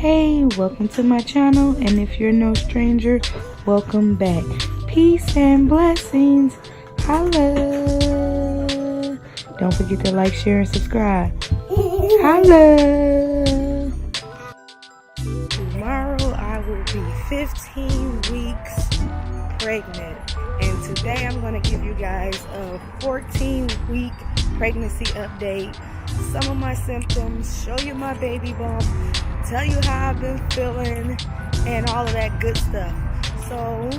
Hey, welcome to my channel, and if you're no stranger, welcome back. Peace and blessings. Holla. Don't forget to like, share, and subscribe. Holla. Tomorrow I will be 15 weeks pregnant, and today I'm going to give you guys a 14-week pregnancy update. Some of my symptoms, show you my baby bump, tell you how I've been feeling, and all of that good stuff. So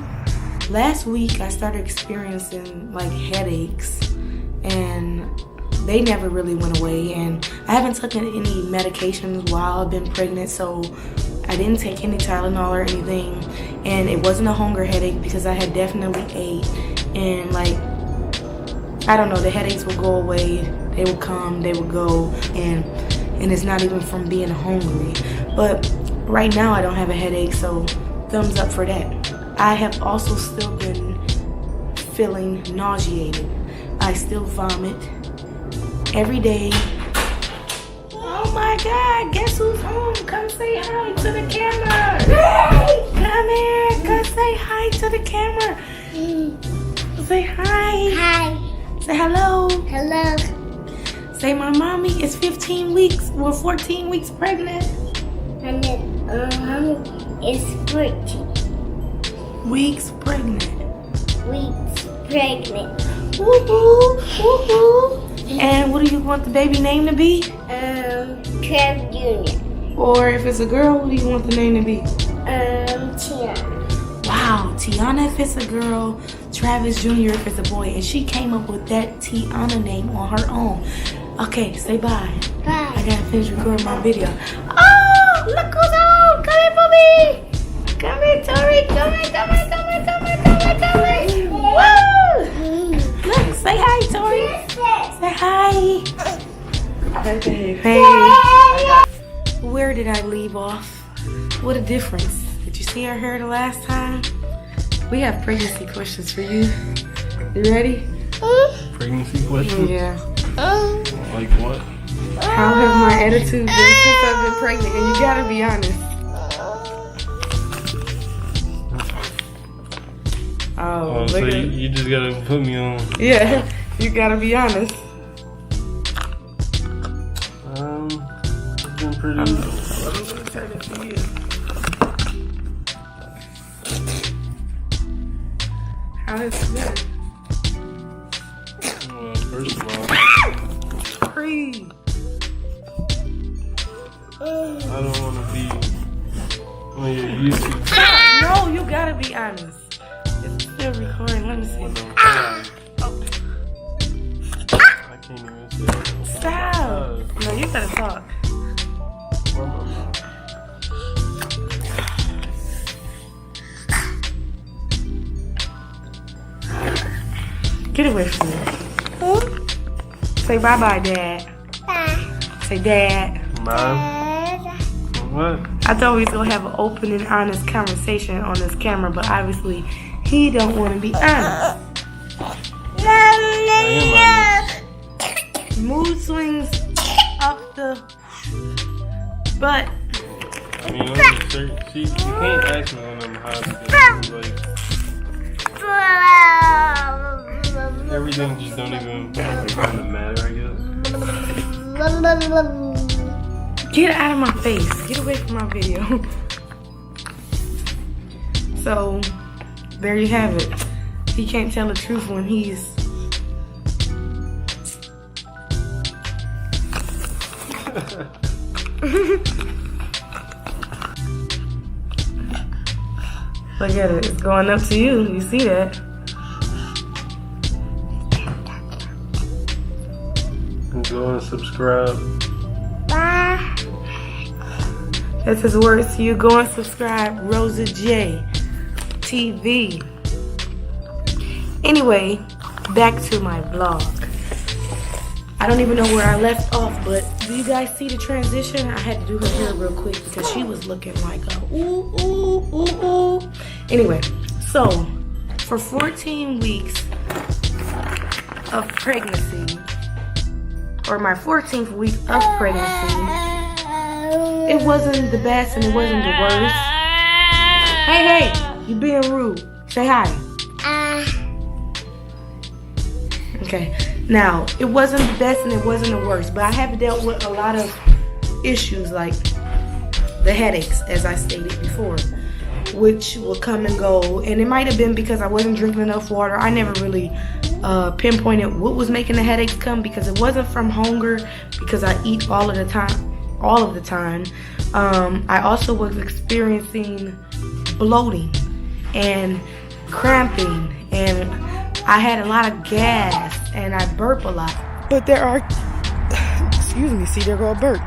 last week I started experiencing like headaches, and they never really went away, and I haven't taken any medications while I've been pregnant, so I didn't take any Tylenol or anything, and it wasn't a hunger headache because I had definitely ate, and like, I don't know, the headaches would go away, they would come, they would go, and it's not even from being hungry. But right now I don't have a headache, so thumbs up for that. I have also still been feeling nauseated. I still vomit every day. Oh my God, guess who's home? Come say hi to the camera. Come here, come say hi to the camera. Say hi. Hi. Say hello. Hello. Say my mommy is 15 weeks or 14 weeks pregnant. And then mommy is 14 Weeks pregnant. weeks pregnant. Woohoo, woohoo. And what do you want the baby name to be? Trev Jr. Or if it's a girl, what do you want the name to be? Tiana. Wow, Tiana if it's a girl, Travis Jr. if it's a boy. And she came up with that Tiana name on her own. Okay, say bye. Bye. I gotta finish recording my video. Oh, look who's home! Come here, Bobby! Come here, Tori! Come here, come here, come here, come here, come here, come here! Woo! Look, say hi, Tori! Say hi! Hey, babe. Hey! Where did I leave off? What a difference. Did you see our hair the last time? We have pregnancy questions for you. You ready? Pregnancy questions? Yeah. Like what? How has my attitude been since I've been pregnant? And you gotta be honest. Oh, So look at you just gotta put me on. Yeah, you gotta be honest. It's been pretty. I'm gonna turn it to you. How has it been? Well, first of all, Free. I don't want to be on your YouTube No, you gotta be honest. It's still recording. Let me see. when I'm crying. I can't even say it. Stop. No, you gotta talk. Where am I? Get away from me. Say bye-bye, Dad. Bye. Say Dad. Mom? What? I thought we was gonna have an open and honest conversation on this camera, but obviously he don't want to be honest. I am honest. Mood swings up the butt. I mean, I'm just certain. See, you can't ask me when I'm high because like everything just don't even kind of matter, I guess. Get out of my face. Get away from my video. So, there you have it. He can't tell the truth when he's... Look at it. It's going up to you. You see that? Go and subscribe. Bye. That's his words to you. Go and subscribe. RosaJae TV. Anyway, back to my vlog. I don't even know where I left off, but do you guys see the transition? I had to do her hair real quick because she was looking like a ooh, ooh, ooh, ooh. Anyway, so for 14 weeks of pregnancy, or my 14th week of pregnancy, it wasn't the best and it wasn't the worst. Hey, you being rude. Say hi. Okay. Now, it wasn't the best and it wasn't the worst, but I have dealt with a lot of issues like the headaches, as I stated before, which will come and go. And it might have been because I wasn't drinking enough water. I never really pinpointed what was making the headaches come, because it wasn't from hunger, because I eat all of the time. I also was experiencing bloating and cramping, and I had a lot of gas, and I burp a lot. But there are, excuse me, see, there go a burp.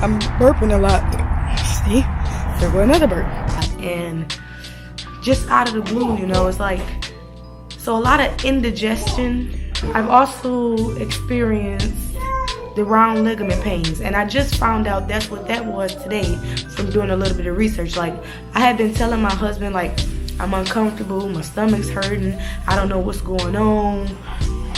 I'm burping a lot. See, there go another burp. And just out of the blue, you know, it's like, so a lot of indigestion. I've also experienced the round ligament pains, and I just found out that's what that was today from doing a little bit of research. Like, I had been telling my husband, like, I'm uncomfortable, my stomach's hurting, I don't know what's going on,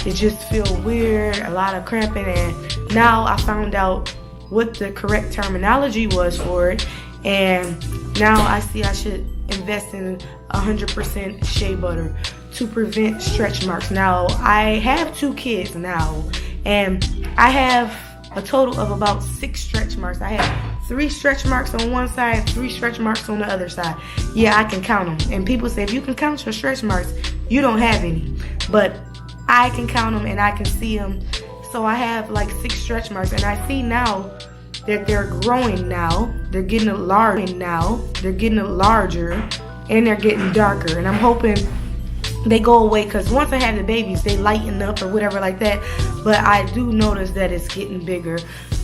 it just feels weird, a lot of cramping. And now I found out what the correct terminology was for it, and now I see I should invest in 100% shea butter to prevent stretch marks. Now, I have 2 kids now, and I have a total of about 6 stretch marks. I have 3 stretch marks on one side, 3 stretch marks on the other side. Yeah, I can count them. And people say, if you can count your stretch marks, you don't have any. But I can count them and I can see them. So I have like 6 stretch marks, and I see now that they're growing now. They're getting larger now. They're getting larger, and they're getting darker. And I'm hoping they go away, because once I have the babies, they lighten up or whatever like that. But I do notice that it's getting bigger.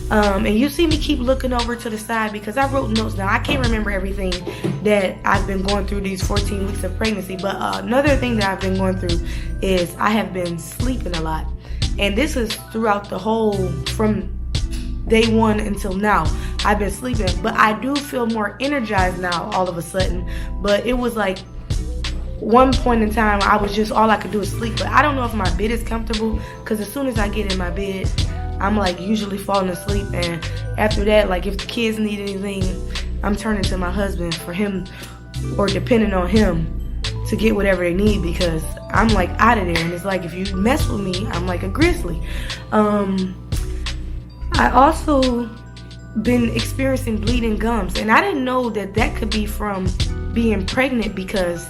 And you see me keep looking over to the side because I wrote notes now. I can't remember everything that I've been going through these 14 weeks of pregnancy. But another thing that I've been going through is I have been sleeping a lot. And this is throughout the whole, from day 1 until now. I've been sleeping. But I do feel more energized now all of a sudden. But it was like, one point in time, I was just, all I could do is sleep. But I don't know if my bed is comfortable, because as soon as I get in my bed, I'm like usually falling asleep. And after that, like if the kids need anything, I'm turning to my husband for him, or depending on him to get whatever they need, because I'm like out of there. And it's like, if you mess with me, I'm like a grizzly. I also been experiencing bleeding gums, and I didn't know that that could be from being pregnant, because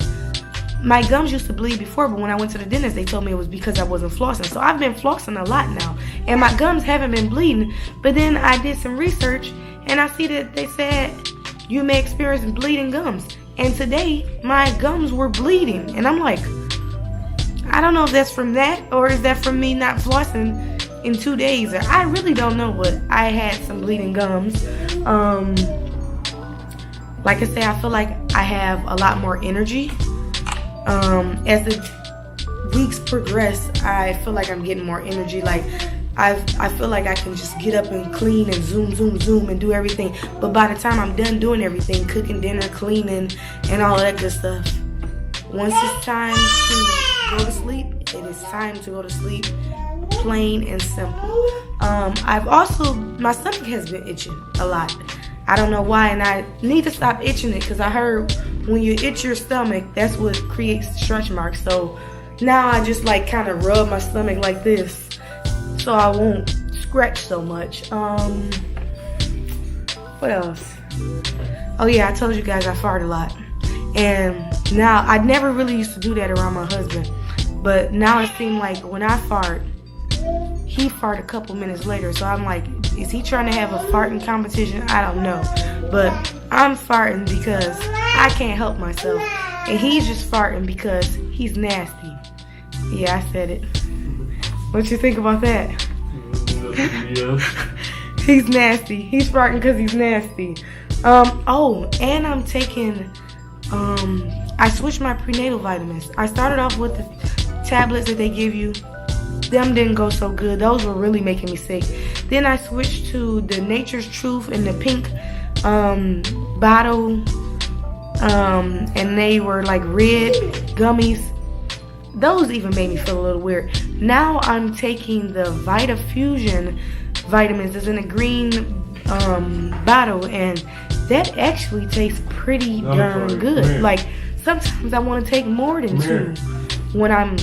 my gums used to bleed before, but when I went to the dentist, they told me it was because I wasn't flossing. So I've been flossing a lot now, and my gums haven't been bleeding. But then I did some research, and I see that they said you may experience bleeding gums. And today, my gums were bleeding. And I'm like, I don't know if that's from that, or is that from me not flossing in 2 days. Or I really don't know, but I had some bleeding gums. Like I say, I feel like I have a lot more energy. As the weeks progress, I feel like I'm getting more energy. Like I feel like I can just get up and clean and zoom and do everything. But by the time I'm done doing everything, cooking dinner, cleaning, and all of that good stuff, once it's time to go to sleep, it is time to go to sleep. Plain and simple. I've also, my stomach has been itching a lot. I don't know why, and I need to stop itching it, because I heard when you itch your stomach, that's what creates stretch marks. So now I just like kind of rub my stomach like this, so I won't scratch so much. What else? Oh yeah, I told you guys I fart a lot. And now, I never really used to do that around my husband, but now it seems like when I fart, he fart a couple minutes later. So I'm like, is he trying to have a farting competition? I don't know. But I'm farting because I can't help myself. And he's just farting because he's nasty. Yeah, I said it. What you think about that? He's nasty. He's farting because he's nasty. Oh, and I'm taking, I switched my prenatal vitamins. I started off with the tablets that they give you. Them didn't go so good. Those were really making me sick. Then I switched to the Nature's Truth in the pink bottle. And they were like red gummies. Those even made me feel a little weird. Now I'm taking the VitaFusion vitamins. It's in a green bottle, and that actually tastes pretty darn good. Like sometimes I want to take more than 2 when I'm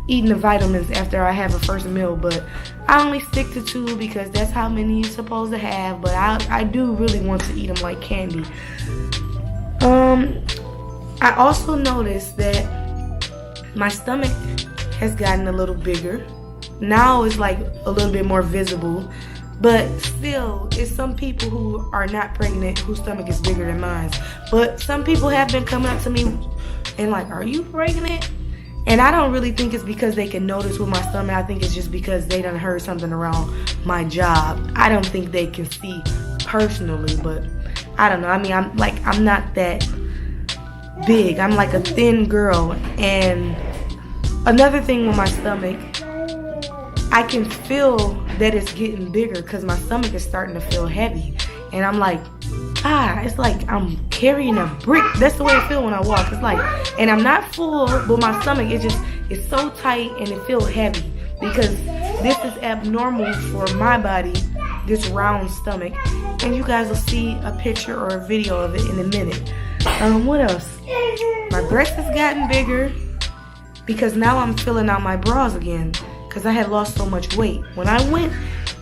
eating the vitamins after I have a first meal, but I only stick to 2 because that's how many you're supposed to have. But I do really want to eat them like candy. I also noticed that my stomach has gotten a little bigger. Now it's like a little bit more visible, but still, it's some people who are not pregnant whose stomach is bigger than mine. But some people have been coming up to me and like, are you pregnant? And I don't really think it's because they can notice with my stomach. I think it's just because they done heard something around my job. I don't think they can see personally, but I don't know. I mean, I'm not that big. I'm like a thin girl. And another thing with my stomach, I can feel that it's getting bigger because my stomach is starting to feel heavy. And I'm like, it's like I'm carrying a brick. That's the way I feel when I walk. It's like, and I'm not full, but my stomach it's so tight and it feels heavy because this is abnormal for my body, this round stomach. And you guys will see a picture or a video of it in a minute. What else? My breast has gotten bigger because now I'm filling out my bras again because I had lost so much weight. When I went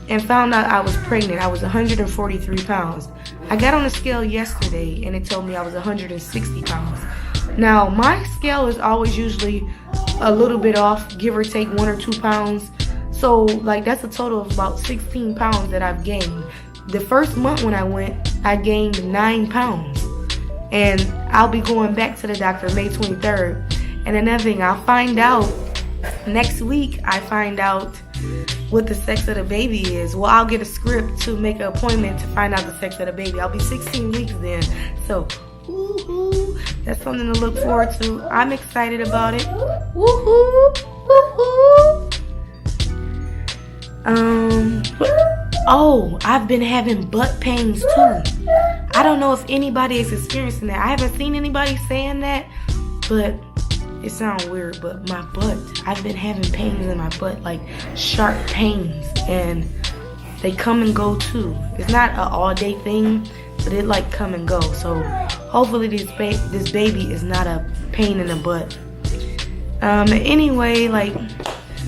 and found out I was pregnant, I was 143 pounds. I got on the scale yesterday and it told me I was 160 pounds. Now, my scale is always usually a little bit off, give or take 1 or 2 pounds. So, like, that's a total of about 16 pounds that I've gained. The first month when I went, I gained 9 pounds. And I'll be going back to the doctor May 23rd. And another thing, I'll find out next week, I find out what the sex of the baby is. Well, I'll get a script to make an appointment to find out the sex of the baby. I'll be 16 weeks then. So, woohoo, that's something to look forward to. I'm excited about it. Woohoo, woohoo. Oh, I've been having butt pains too. I don't know if anybody is experiencing that. I haven't seen anybody saying that, but it sounds weird, but my butt, I've been having pains in my butt, like sharp pains, and they come and go too. It's not an all-day thing, but it like come and go. So hopefully this baby is not a pain in the butt. Anyway, like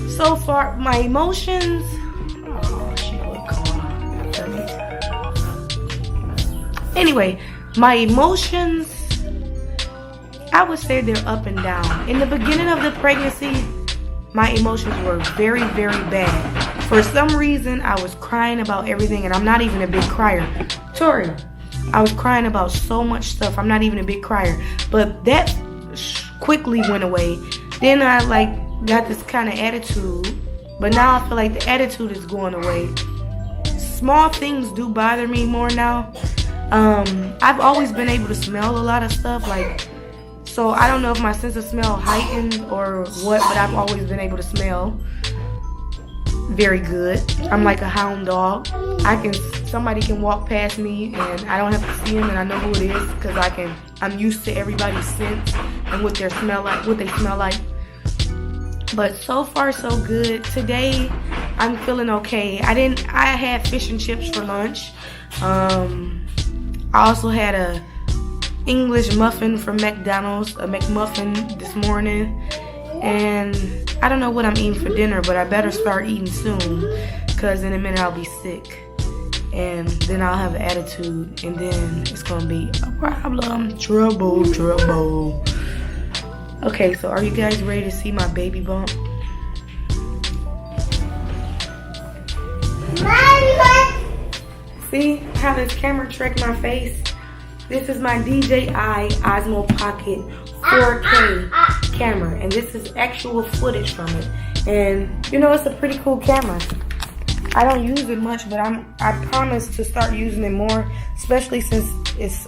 so far, my emotions. Anyway, my emotions, I would say they're up and down. In the beginning of the pregnancy, my emotions were very, very bad. For some reason, I was crying about everything, and I'm not even a big crier. Tori, I was crying about so much stuff. I'm not even a big crier. But that quickly went away. Then I got this kind of attitude, but now I feel like the attitude is going away. Small things do bother me more now. I've always been able to smell a lot of stuff, so I don't know if my sense of smell heightened or what, but I've always been able to smell very good. I'm like a hound dog. Somebody can walk past me and I don't have to see them and I know who it is because I'm used to everybody's scent and what they smell like. But so far so good. Today I'm feeling okay. I had fish and chips for lunch. I also had a English muffin from McDonald's, a McMuffin this morning, and I don't know what I'm eating for dinner, but I better start eating soon because in a minute I'll be sick and then I'll have an attitude and then it's gonna be a problem. Trouble. Okay, so are you guys ready to see my baby bump? See how this camera tricked my face? This is my DJI Osmo Pocket 4K camera, and this is actual footage from it. And you know, it's a pretty cool camera. I don't use it much, but I promise to start using it more, especially since it's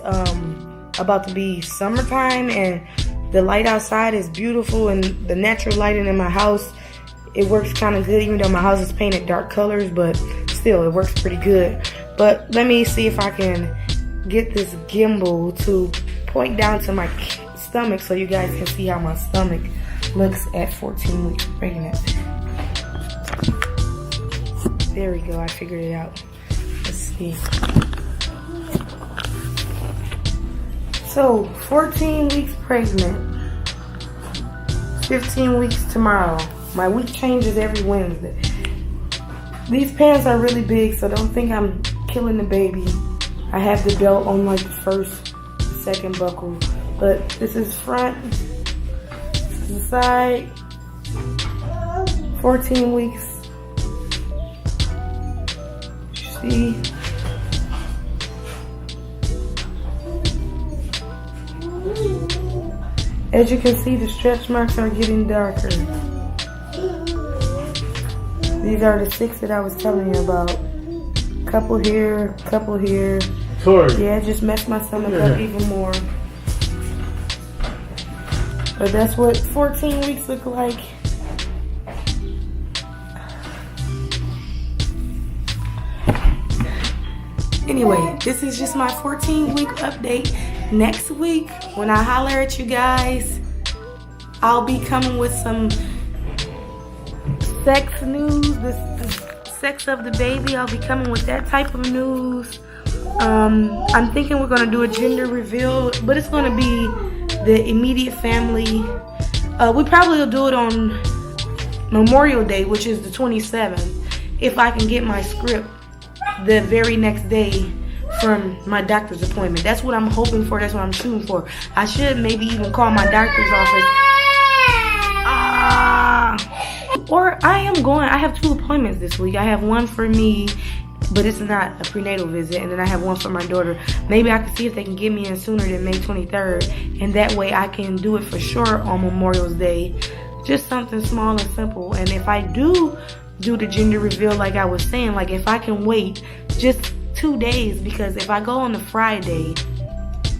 about to be summertime and the light outside is beautiful and the natural lighting in my house, it works kind of good, even though my house is painted dark colors, but still it works pretty good. But let me see if I can get this gimbal to point down to my stomach so you guys can see how my stomach looks at 14 weeks pregnant. There we go, I figured it out. Let's see. So, 14 weeks pregnant. 15 weeks tomorrow. My week changes every Wednesday. These pants are really big, so don't think I'm killing the baby. I have the belt on like the first, second buckle. But this is front, this is side. 14 weeks. See? As you can see, the stretch marks are getting darker. These are the 6 that I was telling you about. Couple here, couple here. Tori. Yeah, it just messed my stomach up even more. But that's what 14 weeks look like. Anyway, this is just my 14-week update. Next week, when I holler at you guys, I'll be coming with some sex news, the sex of the baby. I'll be coming with that type of news. I'm thinking we're gonna do a gender reveal, but it's gonna be the immediate family. We probably will do it on Memorial Day, which is the 27th, if I can get my script the very next day from my doctor's appointment. That's what I'm hoping for. That's what I'm shooting for. I should maybe even call my doctor's office. Or I have 2 appointments this week. I have one for me, but it's not a prenatal visit, and then I have one for my daughter. Maybe I can see if they can get me in sooner than May 23rd, and that way I can do it for sure on Memorial Day. Just something small and simple. And if I do the gender reveal like I was saying, like if I can wait just 2 days, because if I go on the Friday,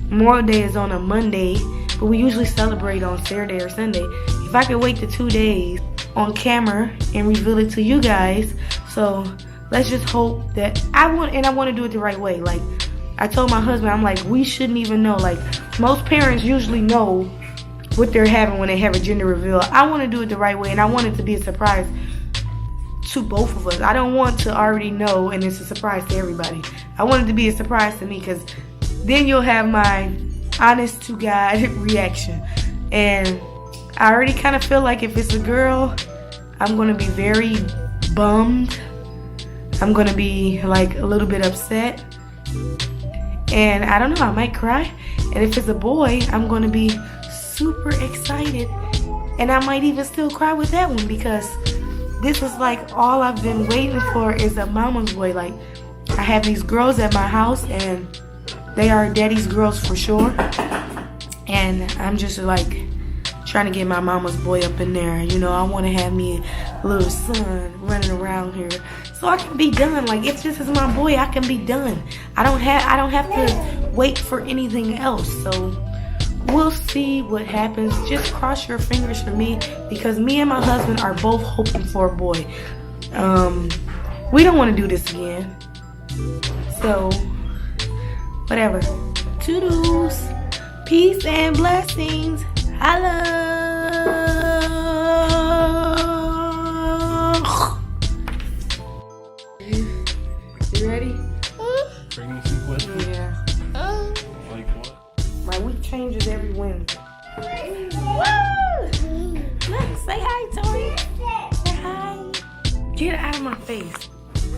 Memorial Day is on a Monday, but we usually celebrate on Saturday or Sunday. If I could wait the 2 days on camera and reveal it to you guys, so let's just hope that I want to do it the right way. Like I told my husband, I'm like, we shouldn't even know. Like most parents usually know what they're having when they have a gender reveal. I want to do it the right way, and I want it to be a surprise to both of us. I don't want to already know and it's a surprise to everybody. I want it to be a surprise to me, because then you'll have my honest to God reaction. And I already kind of feel like if it's a girl, I'm going to be very bummed. I'm going to be like a little bit upset. And I don't know, I might cry. And if it's a boy, I'm going to be super excited. And I might even still cry with that one, because this is like all I've been waiting for is a mama's boy. Like I have these girls at my house, and they are daddy's girls for sure. And I'm just like trying to get my mama's boy up in there. You know, I want to have me a little son running around here, so I can be done. Like if this is my boy, I can be done. I don't have to wait for anything else. So we'll see what happens. Just cross your fingers for me, because me and my husband are both hoping for a boy. We don't want to do this again. So whatever. Toodles. Peace and blessings. Hello. You ready? Pregnancy question? Yeah. Like what? My week changes every Wednesday. Look, say hi, Tori. Say hi. Get out of my face.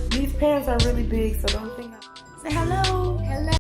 These pants are really big, so don't think say hello. Hello.